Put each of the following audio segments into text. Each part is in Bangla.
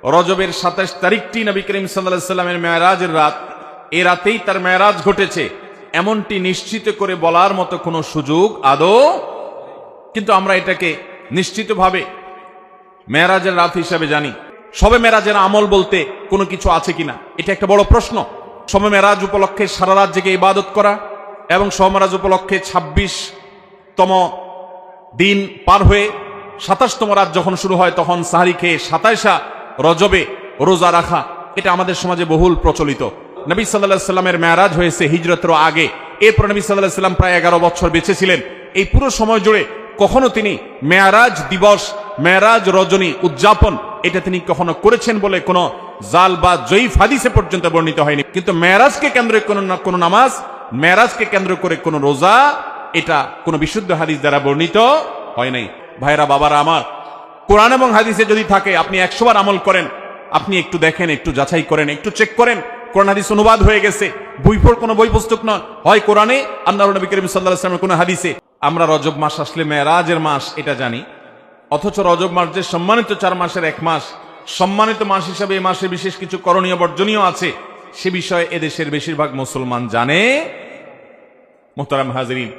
রজবের 27 তারিখটি নবী করিম সাল্লাল্লাহু আলাইহি সাল্লামের মেরাজের রাত। এই রাতেই তার মেরাজ ঘটেছে এমনটি নিশ্চিত করে বলার মতো কোনো সুযোগ আদৌ, কিন্তু আমরা এটাকে নিশ্চিতভাবে মেরাজের রাত হিসাবে জানি। শবে মেরাজের আমল বলতে কোনো কিছু আছে কিনা, এটা একটা বড় প্রশ্ন। শবে মেরাজ উপলক্ষে সারা রাত জেগে ইবাদত করা এবং শবে মেরাজ উপলক্ষে 26তম দিন পার হয়ে 27তম রাত যখন শুরু হয় তখন সাহরি খেয়ে 27 রজবে রোজা রাখা, এটা আমাদের সমাজে বহুল প্রচলিত। নবী সাল্লাল্লাহু আলাইহি সাল্লামের মেরাজ হয়েছে হিজরতের আগে। এরপর নবী সাল্লাল্লাহু আলাইহি সাল্লাম প্রায় 11 বছর বেঁচে ছিলেন। এই পুরো সময় জুড়ে কখনো তিনি মেরাজ দিবস, মেরাজ রজনী উদযাপন এটা তিনি কখনো করেছেন বলে কোনো জাল বা জয়ীফ হাদিসে পর্যন্ত বর্ণিত হয়নি। কিন্তু মেরাজকে কেন্দ্র করে কোনো নামাজ, মেরাজকে কেন্দ্র করে কোনো রোজা, এটা কোনো বিশুদ্ধ হাদিস দ্বারা বর্ণিত হয় নাই। ভাইরা বাবারা আমার, কোরআন এবং হাদিসে যদি থাকে আপনি 100 বার আমল করেন, আপনি একটু দেখেন, একটু যাচাই করেন, একটু চেক করেন। কোরআন হাদিস অনুবাদ হয়ে গেছে, কোনো বই পুস্তক নয়, হয় কোরআনে আল্লাহর নবী করিম সাল্লাল্লাহু আলাইহি ওয়াসাল্লামের কোনো হাদিসে। আমরা রজব মাস আসলে মেরাজের মাস এটা জানি, অথচ রজব মাস যে সম্মানিত 4 মাসের 1 মাস, সম্মানিত মাস হিসাবে এই মাসে বিশেষ কিছু করণীয় বর্জনীয় আছে, সে বিষয়ে এদেশের বেশিরভাগ মুসলমান জানে। মুহতারাম হাজিরিন,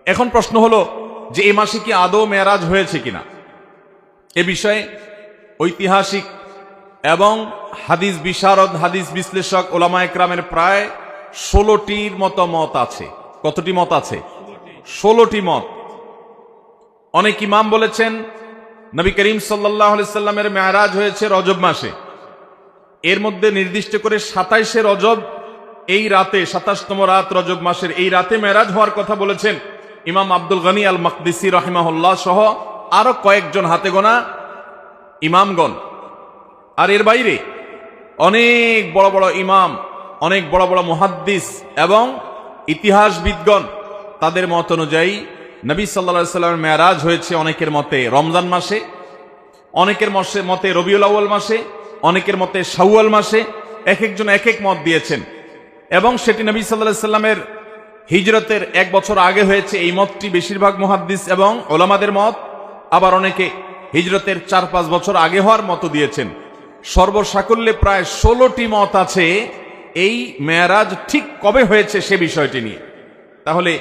এখন প্রশ্ন হলো যে এই মাসে কি আদৌ মেরাজ হয়েছে কিনা। এ বিষয়ে ঐতিহাসিক এবং হাদিস বিশারদ, হাদিস বিশ্লেষক ওলামায়ে কেরামের প্রায় 16টির মতো মত আছে। কতটি মত আছে? 16টি মত। অনেক ইমাম বলেছেন নবী করিম সাল্লাল্লাহু আলাইহি সাল্লামের মেরাজ হয়েছে রজব মাসে। এর মধ্যে নির্দিষ্ট করে 27শে রজব এই রাতে, 27তম রাত রজব মাসের এই রাতে মেরাজ হওয়ার কথা বলেছেন ইমাম আব্দুল গনি আল মাকদিসি রাহিমাহুল্লাহ সহ আরো কয়েকজন হাতে গোনা ইমামগণ। আর এর বাইরে অনেক বড় বড় ইমাম, অনেক বড় বড় মুহাদ্দিস এবং ইতিহাসবিদগণ তাদের মত অনুযায়ী নবী সাল্লাল্লাহু আলাইহি সাল্লামের মেরাজ হয়েছে অনেকের মতে রমজান মাসে, অনেকের মতে রবিউল আউয়াল মাসে, অনেকের মতে শাওয়াল মাসে। এক একজন এক এক মত দিয়েছেন এবং সেটি নবী সাল্লাল্লাহু আলাইহি সাল্লামের হিজরতের 1 বছর আগে হয়েছে, এই মতটি বেশিরভাগ মুহাদ্দিস এবং ওলামাদের মত। আবার অনেকে হিজরতের 4-5 বছর আগে হওয়ার মত দিয়েছেন। সর্বসাকুল্যে প্রায় 16টি মত আছে এই মেরাজ ঠিক কবে হয়েছে সে বিষয়টি নিয়ে। তাহলে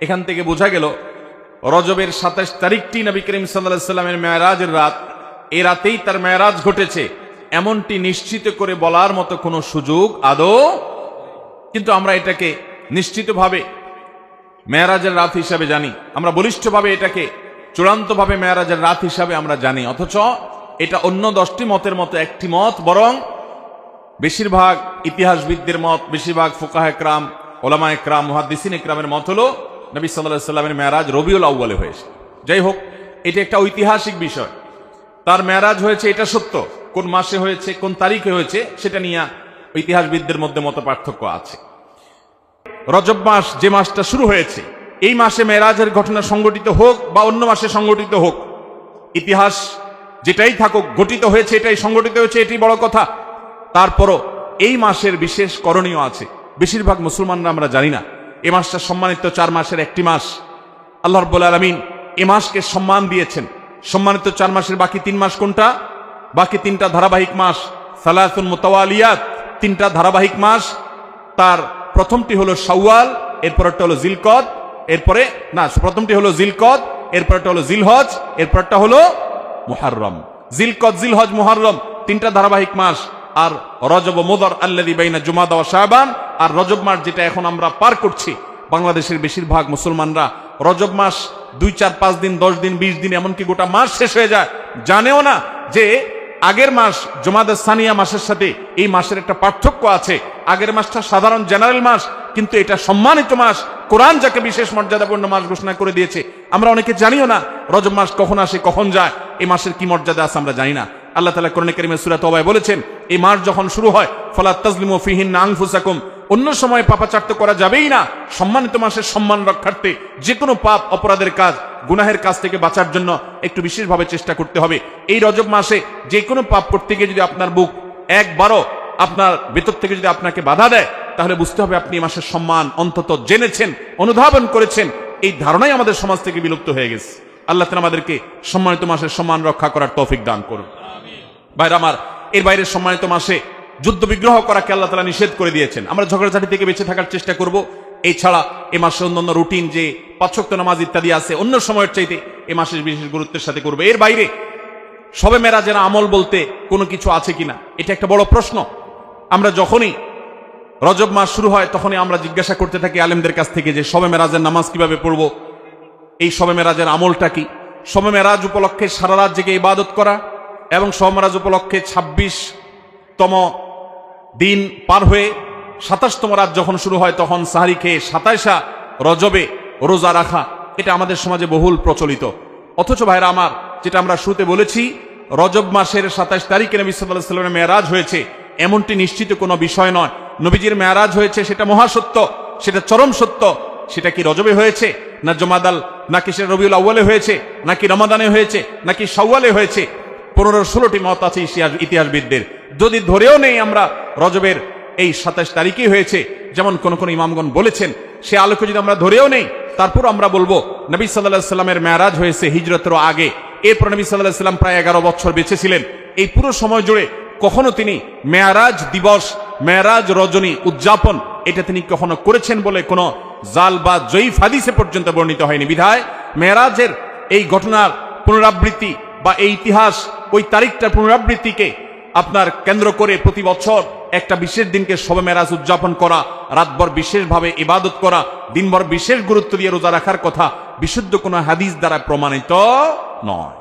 এখান থেকে বোঝা গেল রজবের 27 তারিখটি নবী করিম সাল্লাল্লাহু আলাইহি সাল্লামের মেরাজের রাত। এই রাতেই তার মেরাজ ঘটেছে এমনটি নিশ্চিত করে বলার মতো কোনো সুযোগ আদৌ, কিন্তু আমরা এটাকে নিশ্চিতভাবে মেরাজের রাত হিসাবে জানি। আমরা বলিষ্ঠভাবে এটাকে চূড়ান্তভাবে মেরাজের রাত হিসাবে আমরা জানি, অথচ এটা অন্য 10টি মতের মতো একটি মত। বরং বেশিরভাগ ইতিহাসবিদদের মত, বেশিরভাগ ফুকাহে কেরাম, ওলামায়ে কেরাম, মুহাদ্দিসিনে কেরামের মত হলো নবী সাল্লাল্লাহু আলাইহি সাল্লামের মেরাজ রবিউল আউয়ালে হয়েছে। যাই হোক, এটা একটা ঐতিহাসিক বিষয়। তার মেরাজ হয়েছে এটা সত্য, কোন মাসে হয়েছে, কোন তারিখে হয়েছে সেটা নিয়ে ইতিহাসবিদদের মধ্যে মত পার্থক্য আছে। রজব মাস যে মাসটা শুরু হয়েছে, এই মাসে মেরাজের ঘটনা সংঘটিত হোক বা অন্য মাসে সংঘটিত হোক, ইতিহাস যেটাই থাকুক, ঘটিত হয়েছে এটাই, সংঘটিত হয়েছে এটাই বড় কথা। তারপরও এই মাসের বিশেষ করণীয় আছে, বেশিরভাগ মুসলমানরা আমরা জানি না। এই মাসটা সম্মানিত 4 মাসের একটি মাস। আল্লাহ রাব্বুল আলামিন এই মাসকে সম্মান দিয়েছেন। সম্মানিত 4 মাসের বাকি 3 মাস কোনটা? বাকি 3টা ধারাবাহিক মাস, সালাসুন মুতাওয়ালিয়াত, 3টা ধারাবাহিক মাস। তার প্রথমটি হলো শাওয়াল, এরপরটা হলো জিলকদ, প্রথমটি হলো জিলকদ, এরপরটা হলো জিলহজ, এরপরটা হলো মুহররম। জিলকদ, জিলহজ, মুহররম 3টা ধারাবাহিক মাস। আর রজব ও মুদর আল্লাযী বাইনা জুমাদা ওয়া শাবান, আর রজব মাস যেটা এখন আমরা পার করছি, বাংলাদেশের বেশিরভাগ মুসলমানরা রজব মাস 2, 4, 5 দিন, 10 দিন, 20 দিন, এমনকি গোটা মাস শেষ হয়ে যায়, জানেও না যে আগের মাস জুমাদা সানিয়া মাসের সাথে এই মাসের একটা পার্থক্য আছে। আগের মাসটা সাধারণ জেনারেল মাস, কিন্তু এটা সম্মানিত মাস। কোরআন যাকে বিশেষ মর্যাদাপূর্ণ মাস ঘোষণা করে দিয়েছে, আমরা অনেকে জানিও না রজব মাস কখন আসে, কখন যায়, এই মাসের কি মর্যাদা আছে আমরা জানি না। আল্লাহ তাআলা কোরআনে কারীমে সূরা তওবায় বলেছেন, এই মাস যখন শুরু হয়, ফালা তাজলিমু ফিহিন্না আনফুসাকুম, অন্য সময় পাপাচার্য করা যাবেই না। সম্মানিত মাসের সম্মান রক্ষার্থে যে কোনো পাপ, অপরাধের কাজ, গুনাহের কাজ থেকে বাঁচার জন্য একটু বিশেষভাবে চেষ্টা করতে হবে। এই রজব মাসে যে কোনো পাপ করতে গিয়ে যদি আপনার বুক একবারও আপনার ভেতর থেকে যদি আপনাকে বাধা দেয়, তাহলে বুঝতে হবে আপনি এই মাসের সম্মান অন্তত জেনেছেন, অনুধাবন করেছেন। এই ধারণাই আমাদের সমাজ থেকে বিলুপ্ত হয়ে গেছে। আল্লাহ তাআলা আমাদেরকে সম্মানিত মাসের সম্মান রক্ষা করার তৌফিক দান করুন। ভাইরা আমার, এর বাইরে সম্মানিত মাসে যুদ্ধ বিগ্রহ করাকে আল্লাহ তাআলা নিষেধ করে দিয়েছেন। আমরা ঝগড়াঝাটি থেকে বেঁচে থাকার চেষ্টা করব। এই ছাড়া এ মাসে অন্যান্য রুটিন যে 5 ওয়াক্ত নামাজ ইত্যাদি আছে অন্য সময়ের চাইতে এ মাসের বিশেষ গুরুত্বের সাথে করবে। এর বাইরে শবে মেরাজের আমল বলতে কোনো কিছু আছে কিনা, এটা একটা বড় প্রশ্ন। আমরা যখনই রজব মাস শুরু হয় তখনই আমরা জিজ্ঞাসা করতে থাকি আলেমদের কাছ থেকে যে শবে মেরাজের নামাজ কিভাবে পড়ব, এই শবে মেরাজের আমলটা কি। শবে মেরাজ উপলক্ষে সারা রাত জেগে ইবাদত করা এবং শবে মেরাজ উপলক্ষে 26তম দিন পার হয়ে 27তম রাত যখন শুরু হয় তখন সাহারি খেয়ে 27 রজবে রোজা রাখা, এটা আমাদের সমাজে বহুল প্রচলিত। অথচ ভাইরা আমার, যেটা আমরা শুরুতে বলেছি, রজব মাসের 27 তারিখে নবী সাল্লাল্লাহু আলাইহি ওয়াসাল্লামের মেরাজ হয়েছে এমনটি নিশ্চিত কোনো বিষয় নয়। নবীজির মেরাজ হয়েছে সেটা মহাসত্য, সেটা চরম সত্য। সেটা কি রজবে হয়েছে, না জমাদাল, নাকি সেটা রবিউল আউয়ালে হয়েছে, নাকি রমাদানে হয়েছে, নাকি শাওয়ালে হয়েছে, 15-16টি মত আছে ইতিহাসবিদদের। যদি ধরেও নেই আমরা রজবের এই 27 তারিখেই হয়েছে, যেমন কোন কোন ইমামগণ বলেছেন, সে আলোকে যদি আমরা ধরেও নেই, তারপর আমরা বলবো নবী সাল্লাল্লাহু আলাইহি ওয়াসাল্লামের মেরাজ হয়েছে হিজরতের আগে। এরপর নবী সাল্লাল্লাহু আলাইহি ওয়াসাল্লাম প্রায় 11 বছর বেঁচে ছিলেন। এই পুরো সময় জুড়ে কখনো তিনি মেরাজ দিবস, মেরাজ রজনী উদযাপন এটা তিনি কখনো করেছেন বলে কোনো জাল বা জয়ীফ হাদিসে পর্যন্ত বর্ণিত হয়নি। বিধায় মেরাজের এই ঘটনার পুনরাবৃত্তি বা এই ইতিহাস, ওই তারিখটার পুনরাবৃত্তিকে আপনার কেন্দ্র করে প্রতি বছর একটা বিশেষ দিনকে শবে মেরাজ উদযাপন করা, রাতভর বিশেষভাবে ইবাদত করা, দিনভর বিশেষ গুরুত্ব দিয়ে রোজা রাখার কথা বিশুদ্ধ কোনো হাদিস দ্বারা প্রমাণিত নয়।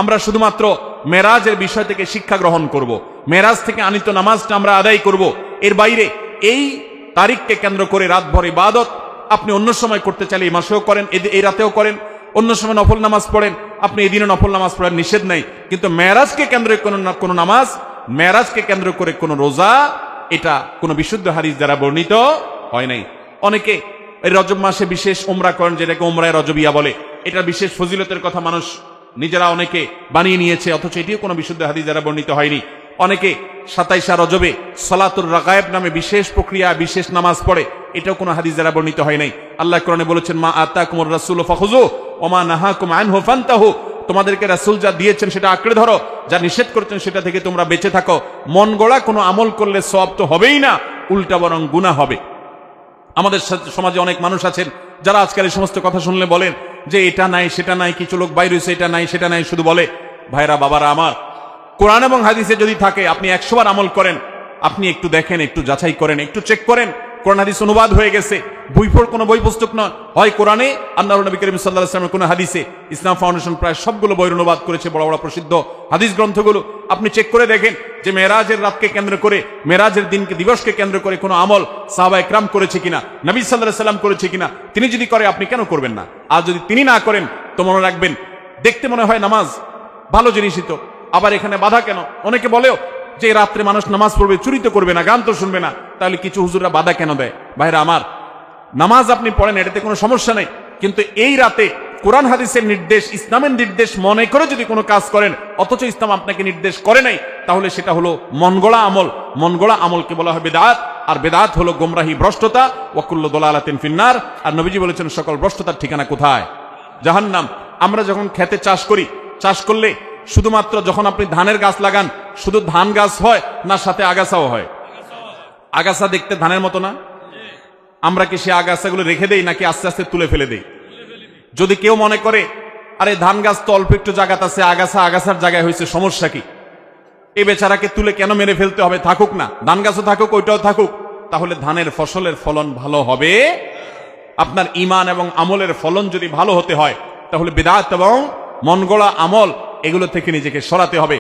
আমরা শুধুমাত্র মেরাজের বিষয় থেকে শিক্ষা গ্রহণ করব, মেরাজ থেকে আনিত নামাজটা আমরা আদায় করব। এর বাইরে এই তারিখকে কেন্দ্র করে রাতভর ইবাদত আপনি অন্য সময় করতে চাইলে এই মাসেও করেন, এই রাতেও করেন, অন্য সময় নফল নামাজ পড়েন, আপনি এই দিনে নফল নামাজ পড়ার নিষেধ নাই। কিন্তু মেরাজকে কেন্দ্র করে কোনো নামাজ, মেরাজকে কেন্দ্র করে কোনো রোজা, এটা কোনো বিশুদ্ধ হাদিস দ্বারা বর্ণিত হয় নাই। অনেকে এই রজব মাসে বিশেষ উমরা করেন, যেটাকে উমরায়ে রজবিয়া বলে। এটা বিশেষ ফজিলতের কথা মানুষ নিজেরা অনেকে বানিয়ে নিয়েছে, অথচ এটিও কোনো বিশুদ্ধ হাদিস দ্বারা বর্ণিত হয়নি। অনেকে 27 রজবে সালাতুর রাগায়েব নামে বিশেষ প্রক্রিয়া, বিশেষ নামাজ পড়ে, এটাও কোনো হাদিস দ্বারা বর্ণিত হয় নাই। আল্লাহ কোরআনে বলেছেন, মা আতাকুমুর রাসূলু ফাখুযু ওয়া মা নাহাকুম আনহু ফান্তাহু, তোমাদেরকে রাসূল যা দিয়েছেন সেটা আঁকড়ে ধরো, যা নিষেধ করেছেন সেটা থেকে তোমরা বেঁচে থাকো। মন গড়া কোনো আমল করলে সওয়াব তো হবেই না, উল্টা বরং গুনাহ হবে। আমাদের সমাজে অনেক মানুষ আছেন যারা আজকাল এই সমস্ত কথা শুনলে বলেন যে এটা নাই সেটা নাই, কিছু লোক বাইরে হয়েছে, এটা নাই সেটা নাই শুধু বলে। ভাইরা বাবারা আমার, কোরআন এবং হাদিসে যদি থাকে আপনি 100 বার আমল করেন, আপনি একটু দেখেন, একটু যাচাই করেন, একটু চেক করেন। কোরআন হাদিস অনুবাদ হয়ে গেছে, কোনো বই পুস্তক নয়, হয় কোরআনে আল্লাহর নবী করিম সাল্লাল্লাহু আলাইহি ওয়াসাল্লামের কোনো হাদিসে। ইসলাম ফাউন্ডেশন প্রায় সবগুলো বইয়ের অনুবাদ করেছে, বড় বড় প্রসিদ্ধ হাদিস গ্রন্থগুলো। আপনি চেক করে দেখেন যে মেরাজের রাতকে কেন্দ্র করে, মেরাজের দিনকে, দিবসকে কেন্দ্র করে কোনো আমল সাহাবায়ে কেরাম করেছে কিনা, নবী সাল্লাল্লাহু আলাইহি ওয়াসাল্লাম করেছে কিনা। তিনি যদি করে আপনি কেন করবেন না? আর যদি তিনি না করেন তো মনে রাখবেন, দেখতে মনে হয় নামাজ ভালো জিনিসই তো, আবার এখানে বাধা কেন? অনেকে বলেও যে রাত্রে মানুষ নামাজ পড়বে, চুরি তো করবে না, গান তো শুনবে না, তাহলে কিছু হুজুররা বাধা কেন দেয়? ভাইরা আমার, নামাজ আপনি পড়েন, এটাতে কোনো সমস্যা নেই, কিন্তু এই রাতে কোরআন হাদিসের নির্দেশ, ইসলামের নির্দেশ মনে করে যদি কোনো কাজ করেন, অথচ ইসলাম আপনাকে নির্দেশ করে নাই, তাহলে সেটা হলো মনগড়া আমল। মনগড়া আমলকে বলা হয় বেদাত, আর বেদাত হলো গোমরাহি, ভ্রষ্টতা। ওয়া কুল্লু দালালাতিন ফিন্নার, আর নবীজি বলেছেন সকল ভ্রষ্টতার ঠিকানা কোথায়? জাহান্নাম। আমরা যখন খেতে চাষ করি, চাষ করলে শুধুমাত্র যখন আপনি ধানের গাছ লাগান, শুধু ধান গাছ হয় না সাথে আগাছাও হয়? আগাছা দেখতে ধানের মতো না? আমরা কি সে আগাছাগুলো রেখে দেই নাকি আস্তে আস্তে তুলে ফেলে দেই? যদি কেউ মনে করে আরে ধান গাছ তো অল্প একটু জায়গাতে আছে, আগাছা আগাছার জায়গায় হয়েছে, সমস্যা কি, এই বেচারাকে তুলে কেন মেরে ফেলতে হবে? থাকুক না, ধান গাছও থাকুক, ওইটাও থাকুক, তাহলে ধানের ফসলের ফলন ভালো হবে। আপনার ঈমান এবং আমলের ফলন যদি ভালো হতে হয়, তাহলে বিদআত এবং মনগড়া আমল এগুলো থেকে নিজেকে সরাতে হবে।